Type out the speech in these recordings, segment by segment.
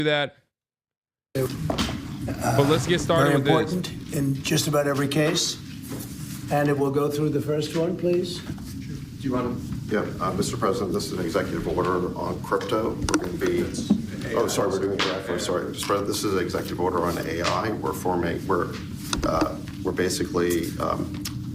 that. But let's get started with this. Very important in just about every case. And it will go through the first one, please. Do you want to? Yeah, Mr. President, this is an executive order on crypto. We're going to be. Oh, sorry, we're doing that. Sorry, Mr. President, this is an executive order on AI. We're basically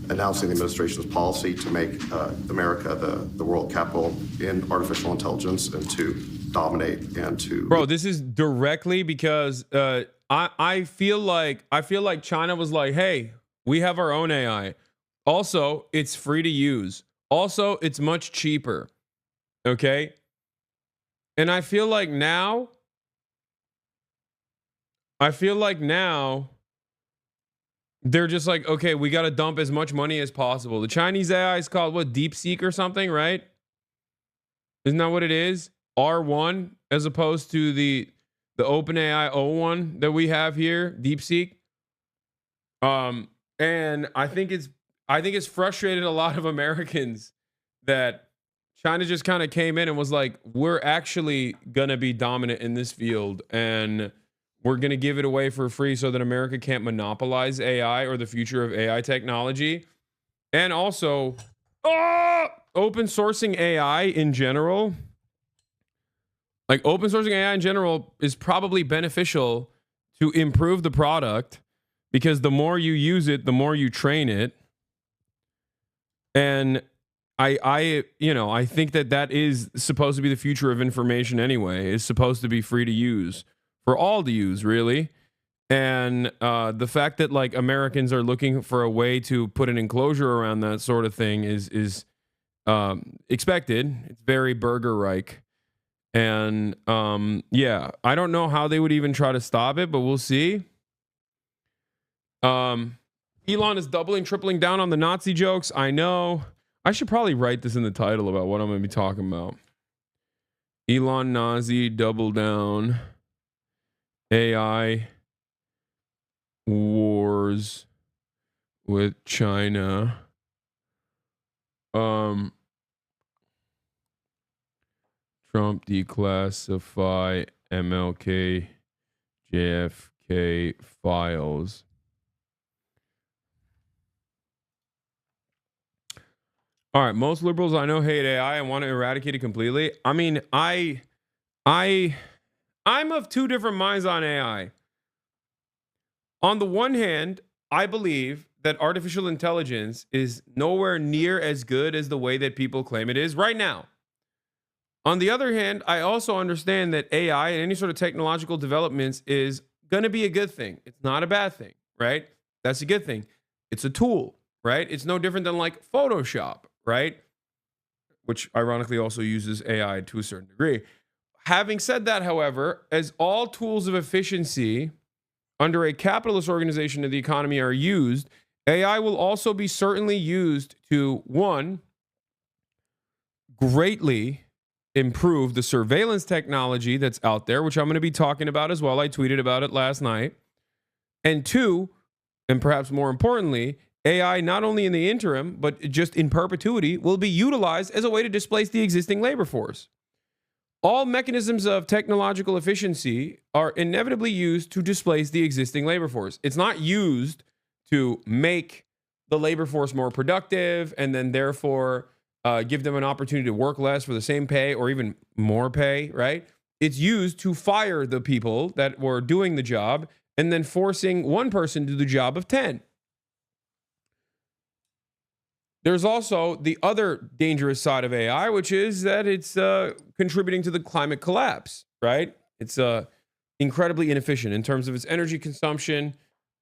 announcing the administration's policy to make America the world capital in artificial intelligence and to dominate and to. Bro, this is directly because I feel like China was like, hey, we have our own AI. Also, it's free to use. Also, it's much cheaper. Okay. And I feel like now they're just like, okay, we got to dump as much money as possible. The Chinese AI is called what? DeepSeek or something, right? Isn't that what it is? R1 as opposed to the OpenAI O1 that we have here, DeepSeek. And I think it's frustrated a lot of Americans that China just kind of came in and was like, we're actually going to be dominant in this field and we're going to give it away for free so that America can't monopolize AI or the future of AI technology. And also, open sourcing AI in general. Like open sourcing AI in general is probably beneficial to improve the product because the more you use it, the more you train it. And I think that is supposed to be the future of information anyway. It's supposed to be free to use for all to use, really. And the fact that like Americans are looking for a way to put an enclosure around that sort of thing is expected. It's very burger-like. And yeah, I don't know how they would even try to stop it, but we'll see. Elon is doubling, tripling down on the Nazi jokes. I know. I should probably write this in the title about what I'm going to be talking about. Elon Nazi double down. AI wars with China. Trump declassify MLK JFK files. All right, most liberals I know hate AI and want to eradicate it completely. I mean, I'm of two different minds on AI. On the one hand, I believe that artificial intelligence is nowhere near as good as the way that people claim it is right now. On the other hand, I also understand that AI and any sort of technological developments is going to be a good thing. It's not a bad thing, right? That's a good thing. It's a tool, right? It's no different than like Photoshop, right? Which ironically also uses AI to a certain degree. Having said that, however, as all tools of efficiency under a capitalist organization of the economy are used, AI will also be certainly used to, one, greatly improve the surveillance technology that's out there, which I'm going to be talking about as well. I tweeted about it last night. And two, and perhaps more importantly, AI, not only in the interim, but just in perpetuity, will be utilized as a way to displace the existing labor force. All mechanisms of technological efficiency are inevitably used to displace the existing labor force. It's not used to make the labor force more productive and then therefore give them an opportunity to work less for the same pay or even more pay, right? It's used to fire the people that were doing the job and then forcing one person to do the job of 10. There's also the other dangerous side of AI, which is that it's contributing to the climate collapse, right? It's incredibly inefficient in terms of its energy consumption,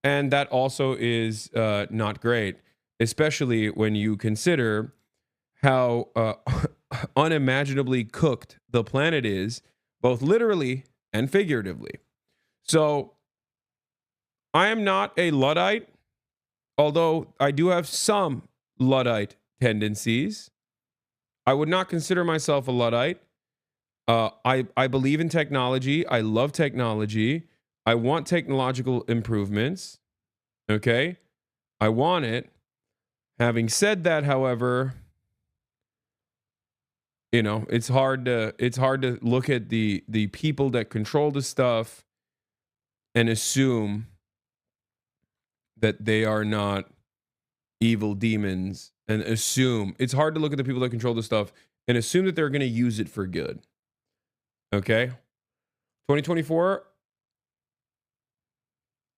and that also is not great, especially when you consider how unimaginably cooked the planet is, both literally and figuratively. So I am not a Luddite, although I do have some Luddite tendencies. I would not consider myself a Luddite. I believe in technology. I love technology. I want technological improvements. Okay? I want it. Having said that, however, You know, it's hard to look at the people that control the stuff and assume that they are not evil demons, and assume it's hard to look at the people that control the stuff and assume that they're going to use it for good. Okay? 2024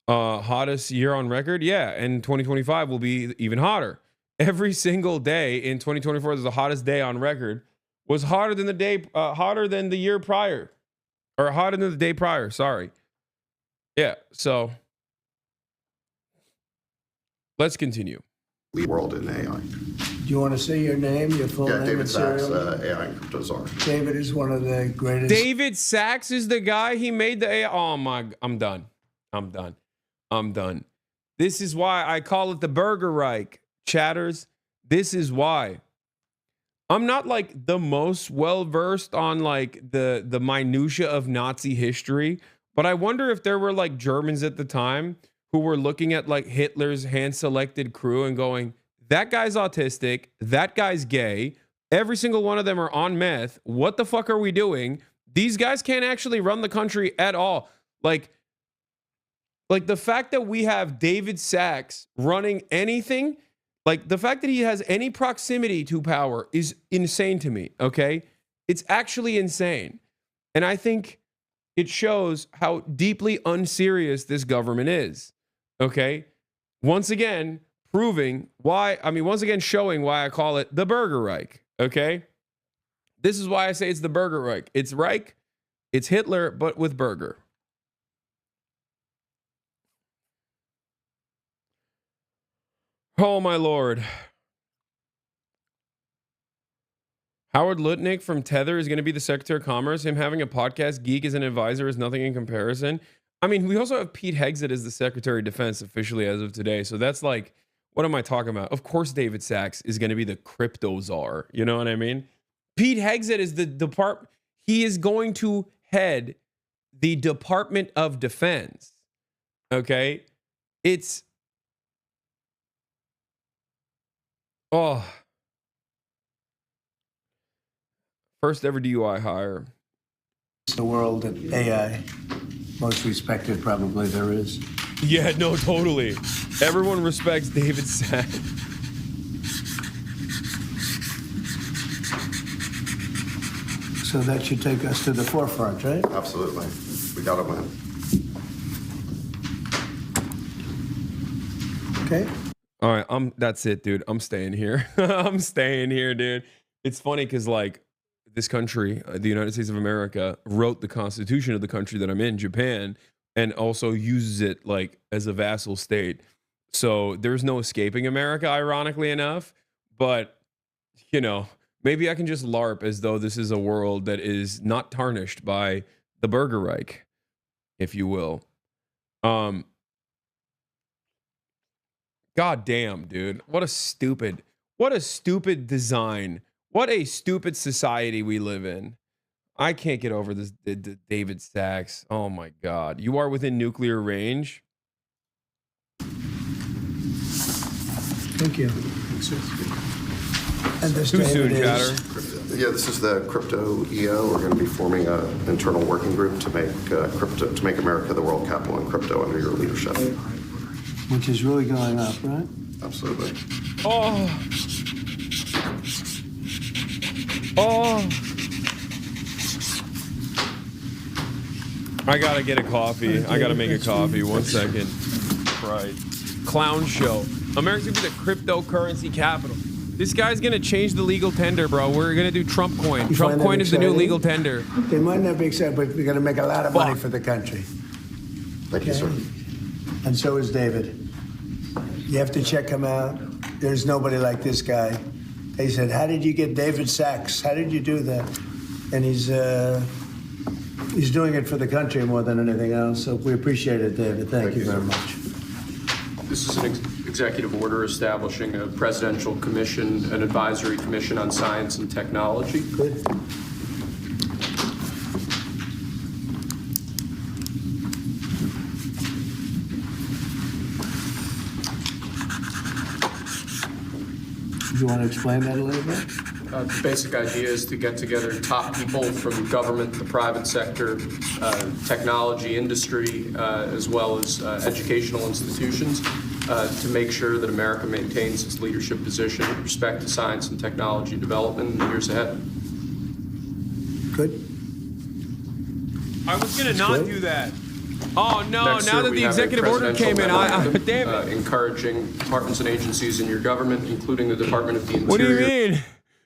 hottest year on record. Yeah, and 2025 will be even hotter. Every single day in 2024 is the hottest day on record. Was hotter than the year prior, or hotter than the day prior. Sorry. Yeah. So let's continue. World in AI. Do you want to say your name, your full name? David and Sachs, serial? AI and crypto czar. David is one of the greatest. David Sachs is the guy. He made the AI. Oh my! I'm done. This is why I call it the Burger Reich, chatters. This is why. I'm not like the most well versed on like the minutia of Nazi history, but I wonder if there were like Germans at the time who were looking at like Hitler's hand-selected crew and going, that guy's autistic, that guy's gay, every single one of them are on meth. What the fuck are we doing? These guys can't actually run the country at all. Like the fact that we have David Sachs running anything, like the fact that he has any proximity to power is insane to me, okay? It's actually insane. And I think it shows how deeply unserious this government is, okay? Once again, showing why I call it the Burger Reich, okay? This is why I say it's the Burger Reich. It's Reich, it's Hitler, but with burger. Oh, my Lord. Howard Lutnick from Tether is going to be the Secretary of Commerce. Him having a podcast geek as an advisor is nothing in comparison. I mean, we also have Pete Hegseth as the Secretary of Defense officially as of today. So that's like, what am I talking about? Of course, David Sachs is going to be the crypto czar. You know what I mean? Pete Hegseth is the department. He is going to head the Department of Defense. Okay? It's... Oh. First ever DUI hire. The world of AI. Most respected probably there is. Yeah, no, totally. Everyone respects David Sachs. So that should take us to the forefront, right? Absolutely. We got to win. Okay. All right, that's it, dude. I'm staying here. I'm staying here, dude. It's funny because, like, this country, the United States of America, wrote the constitution of the country that I'm in, Japan, and also uses it, like, as a vassal state. So there's no escaping America, ironically enough. But, you know, maybe I can just LARP as though this is a world that is not tarnished by the Burger Reich, if you will. God damn, dude. What a stupid design. What a stupid society we live in. I can't get over this David Sachs. Oh my God. You are within nuclear range. Thank you. And this Too soon, David chatter. Yeah, this is the crypto EO. We're going to be forming an internal working group to make to make America the world capital in crypto under your leadership. Which is really going up, right? Absolutely. Oh. I gotta get a coffee. I gotta make a coffee. 1 second. Right. Clown show. America's gonna be the cryptocurrency capital. This guy's gonna change the legal tender, bro. We're gonna do Trump coin. Trump coin is the new legal tender. They might not be excited, but we're going to make a lot of money for the country. Thank you, sir. And so is David. You have to check him out. There's nobody like this guy. They said, how did you get David Sachs? How did you do that? And he's doing it for the country more than anything else. So we appreciate it, David. Thank you very much. This is an executive order establishing a presidential commission, an advisory commission on science and technology. Good. Do you want to explain that a little bit? The basic idea is to get together top people from government, the private sector, technology industry, as well as educational institutions, to make sure that America maintains its leadership position with respect to science and technology development in the years ahead. Good. I was gonna not do that. Oh no! Next, now sir, that we the have a executive order came in, presidential damn memorandum, it! encouraging departments and agencies in your government, including the Department of the Interior. What do you mean?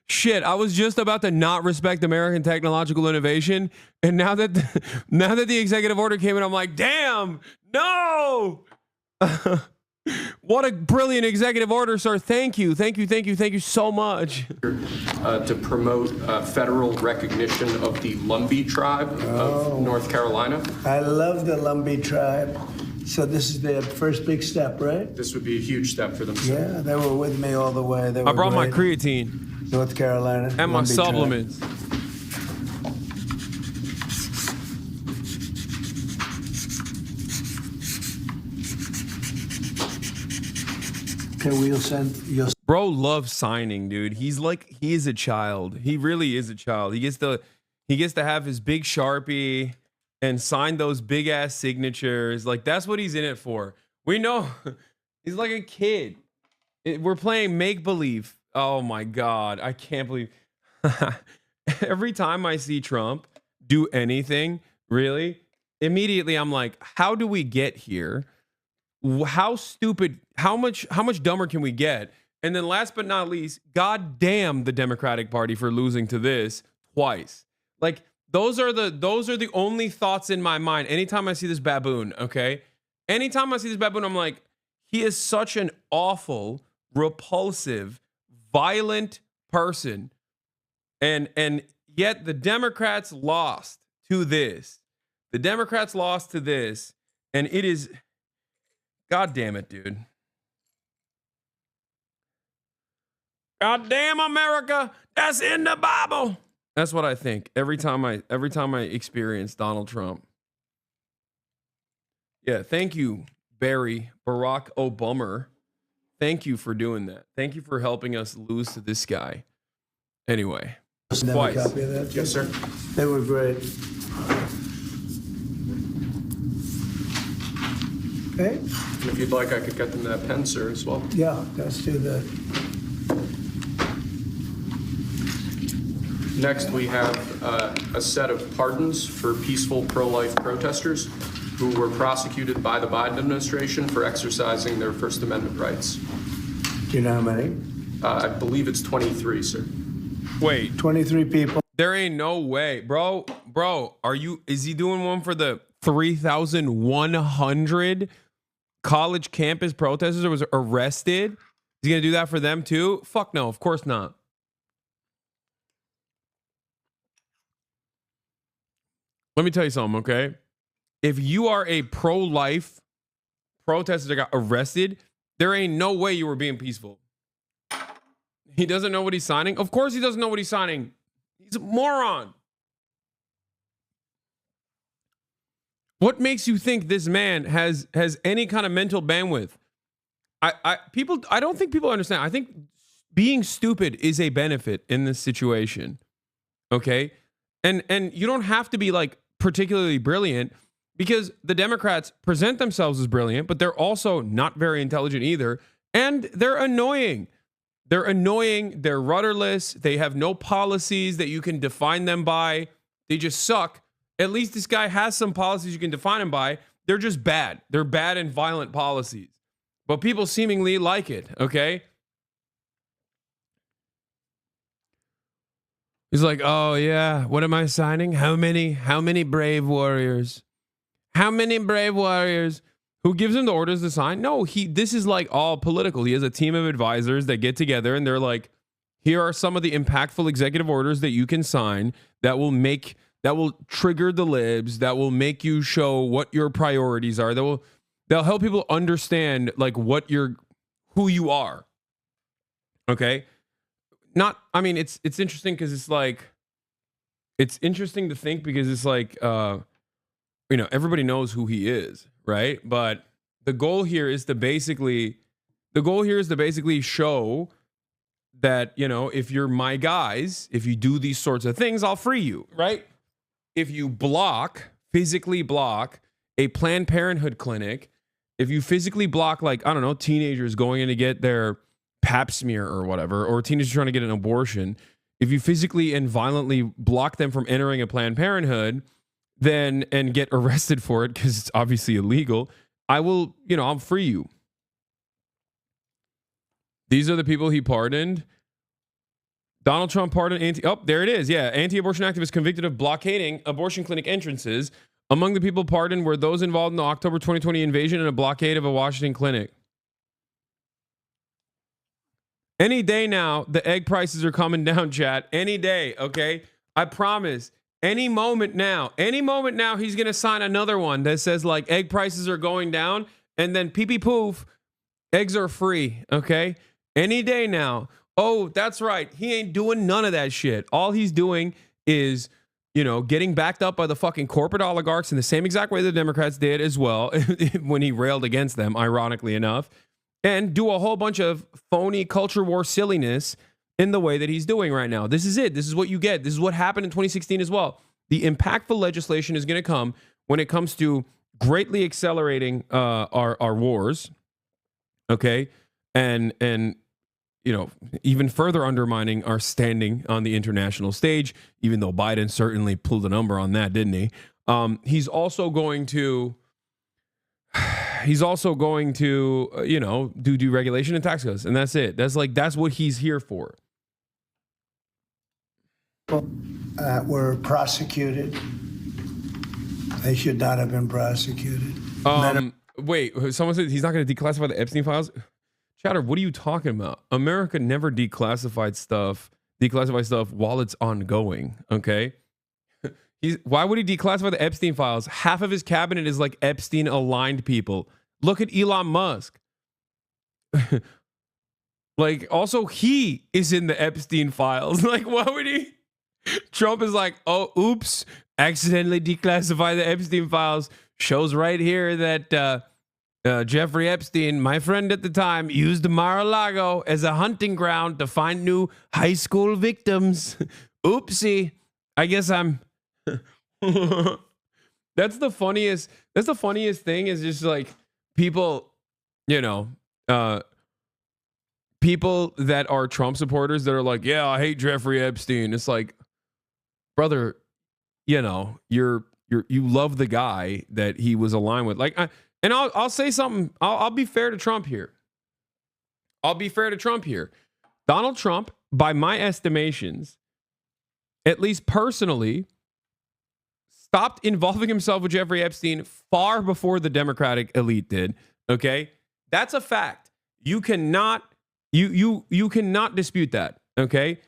Shit! I was just about to not respect American technological innovation, and now that the executive order came in, I'm like, damn! No! What a brilliant executive order, sir! Thank you so much. To promote federal recognition of the Lumbee tribe of North Carolina. I love the Lumbee tribe. So this is their first big step, right? This would be a huge step for them. Yeah, they were with me all the way. They I were brought my great. creatine North Carolina. and my Lumbee tribe. supplements. Okay, you'll Bro loves signing, dude. He is a child. He really is a child. He gets to have his big Sharpie and sign those big ass signatures. Like, that's what he's in it for. We know he's like a kid. We're playing make believe. Oh my God. I can't believe every time I see Trump do anything, really, immediately I'm like, how do we get here? How stupid, how much dumber can we get? And then last but not least, God damn the Democratic Party for losing to this twice. Like, those are the only thoughts in my mind anytime I see this baboon, okay? Anytime I see this baboon, I'm like, he is such an awful, repulsive, violent person. And yet the Democrats lost to this. The Democrats lost to this, and it is, God damn it, dude. God damn America, that's in the Bible. That's what I think every time I experience Donald Trump. Yeah, thank you, Barack Obama. Thank you for doing that. Thank you for helping us lose to this guy. Anyway, Never copy of that. Yes, sir. They were great. Okay. And if you'd like, I could get them that pen, sir, as well. Yeah, let's do that. Next, we have a set of pardons for peaceful pro-life protesters who were prosecuted by the Biden administration for exercising their First Amendment rights. Do you know how many? I believe it's 23, sir. wait, 23 people. there ain't no way, bro. Is he doing one for the 3,100 college campus protesters that was arrested? Is he gonna do that for them too? Fuck no, of course not. Let me tell you something, okay? If you are a pro-life protester that got arrested, there ain't no way you were being peaceful. He doesn't know what he's signing. Of course he doesn't know what he's signing. He's a moron. What makes you think this man has any kind of mental bandwidth? I don't think people understand. I think being stupid is a benefit in this situation. Okay? And you don't have to be like particularly brilliant, because the Democrats present themselves as brilliant, but they're also not very intelligent either. And they're annoying. They're annoying. They're rudderless. They have no policies that you can define them by. They just suck. At least this guy has some policies you can define him by. They're just bad. They're bad and violent policies. But people seemingly like it, okay? He's like, oh yeah, what am I signing? How many brave warriors? How many brave warriors? Who gives him the orders to sign? No, this is like all political. He has a team of advisors that get together and they're like, here are some of the impactful executive orders that you can sign that will trigger the libs, that will make you show what your priorities are. They'll help people understand like who you are. Okay? It's interesting because it's interesting to think because it's like, everybody knows who he is, right? But the goal here is to basically show that, you know, if you're my guys, if you do these sorts of things, I'll free you, right? If you physically block a Planned Parenthood clinic, if you physically block, like, I don't know, teenagers going in to get their pap smear or whatever, or teenagers trying to get an abortion, if you physically and violently block them from entering a Planned Parenthood, then, and get arrested for it because it's obviously illegal, I will, you know, I'll free you. These are the people he pardoned. Donald Trump pardoned there it is. Yeah. Anti-abortion activists convicted of blockading abortion clinic entrances. Among the people pardoned were those involved in the October 2020 invasion and a blockade of a Washington clinic. Any day now, the egg prices are coming down, chat. Any day, okay? I promise. Any moment now, he's going to sign another one that says, like, egg prices are going down, and then pee-pee poof, eggs are free, okay? Any day now. Oh, that's right. He ain't doing none of that shit. All he's doing is, you know, getting backed up by the fucking corporate oligarchs in the same exact way the Democrats did as well when he railed against them, ironically enough, and do a whole bunch of phony culture war silliness in the way that he's doing right now. This is it. This is what you get. This is what happened in 2016 as well. The impactful legislation is going to come when it comes to greatly accelerating our wars, okay, and you know, even further undermining our standing on the international stage, even though Biden certainly pulled a number on that, didn't he? He's also going to, you know, do deregulation and tax cuts, and that's it. That's what he's here for. Were prosecuted. They should not have been prosecuted. Wait, someone said he's not going to declassify the Epstein files. Chatter, what are you talking about? America never declassify stuff while it's ongoing, okay? Why would he declassify the Epstein files? Half of his cabinet is like Epstein-aligned people. Look at Elon Musk. Like, also, he is in the Epstein files. Like, why would he? Trump is like, oh, oops, accidentally declassify the Epstein files. Shows right here that Jeffrey Epstein, my friend at the time, used Mar-a-Lago as a hunting ground to find new high school victims. Oopsie. I guess I'm... That's the funniest thing is just like people, you know, people that are Trump supporters that are like, yeah, I hate Jeffrey Epstein. It's like, brother, you know, you love the guy that he was aligned with. Like, I'll say something. I'll be fair to Trump here. Donald Trump, by my estimations, at least personally, stopped involving himself with Jeffrey Epstein far before the Democratic elite did. Okay, that's a fact. You cannot dispute that. Okay,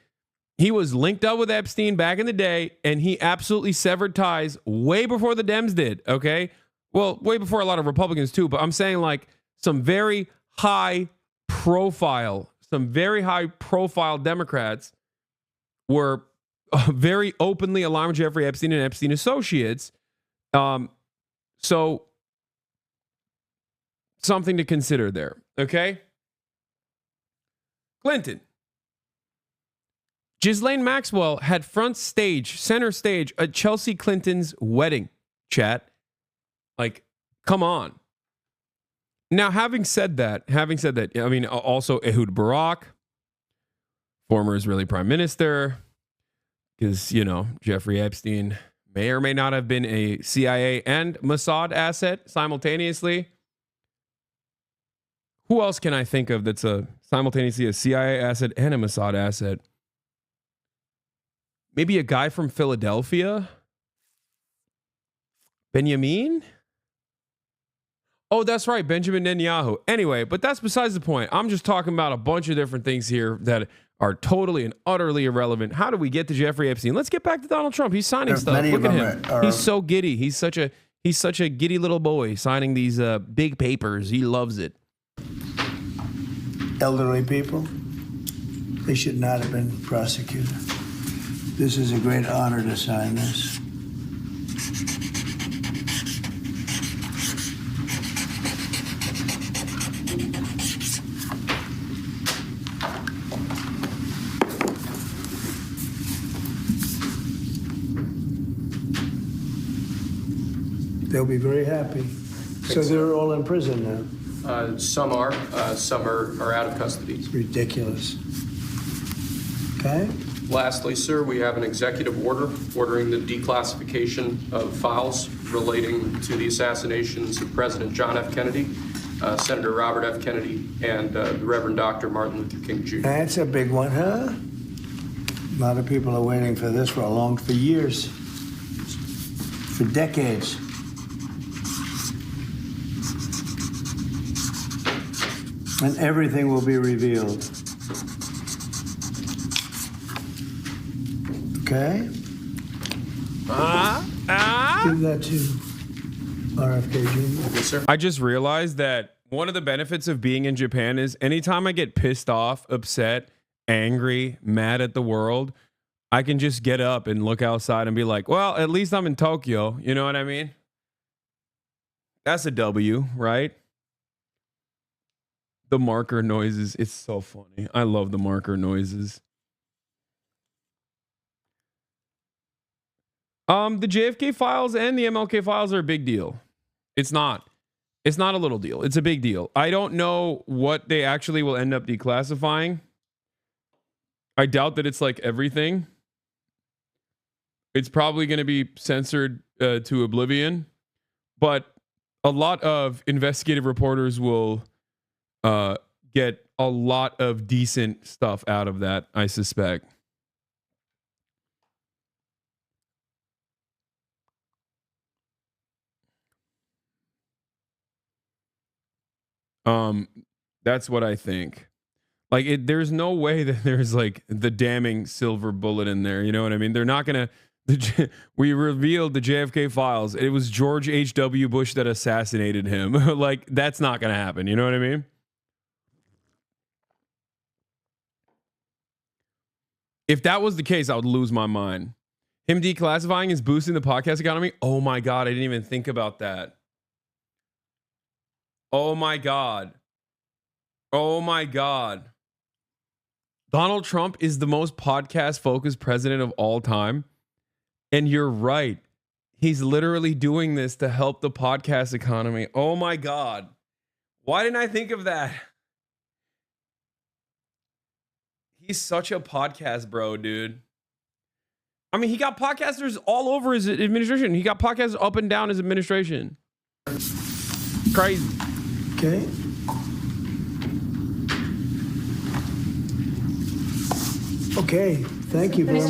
he was linked up with Epstein back in the day, and he absolutely severed ties way before the Dems did. Okay, well, way before a lot of Republicans too. But I'm saying like some very high profile Democrats were very openly aligned with Jeffrey Epstein and Epstein Associates. So something to consider there. Okay. Clinton. Ghislaine Maxwell had center stage at Chelsea Clinton's wedding, chat. Like, come on. Now, having said that, I mean, also Ehud Barak, former Israeli prime minister, because, you know, Jeffrey Epstein may or may not have been a CIA and Mossad asset simultaneously. Who else can I think of that's simultaneously a CIA asset and a Mossad asset? Maybe a guy from Philadelphia? Benjamin? Oh, that's right, Benjamin Netanyahu. Anyway, but that's besides the point. I'm just talking about a bunch of different things here that are totally and utterly irrelevant. How do we get to Jeffrey Epstein? Let's get back to Donald Trump. He's signing stuff. Look at him. He's so giddy. He's such a giddy little boy signing these big papers. He loves it. Elderly people, they should not have been prosecuted. This is a great honor to sign this. They'll be very happy. So they're all in prison now. Some are out of custody. It's ridiculous. Okay? Lastly, sir, we have an executive order ordering the declassification of files relating to the assassinations of President John F. Kennedy, Senator Robert F. Kennedy, and the Reverend Dr. Martin Luther King Jr. That's a big one, huh? A lot of people are waiting for this for years, for decades. And everything will be revealed. Okay? Give that to RFK Jr. Yes, sir. I just realized that one of the benefits of being in Japan is anytime I get pissed off, upset, angry, mad at the world, I can just get up and look outside and be like, well, at least I'm in Tokyo. You know what I mean? That's a W, right? The marker noises. It's so funny. I love the marker noises. The JFK files and the MLK files are a big deal. It's not a little deal. It's a big deal. I don't know what they actually will end up declassifying. I doubt that it's like everything. It's probably going to be censored to oblivion, but a lot of investigative reporters will get a lot of decent stuff out of that, I suspect. That's what I think. Like, there's no way that there's like the damning silver bullet in there. You know what I mean? They're not gonna. We revealed the JFK files. It was George H.W. Bush that assassinated him. Like, that's not gonna happen. You know what I mean? If that was the case, I would lose my mind. Him declassifying is boosting the podcast economy. Oh my God, I didn't even think about that. Oh my God. Oh my God. Donald Trump is the most podcast focused president of all time. And you're right. He's literally doing this to help the podcast economy. Oh my God. Why didn't I think of that? He's such a podcast bro, dude. I mean, he got podcasters all over his administration. He got podcasters up and down his administration. Crazy. Okay? Okay, thank you very much.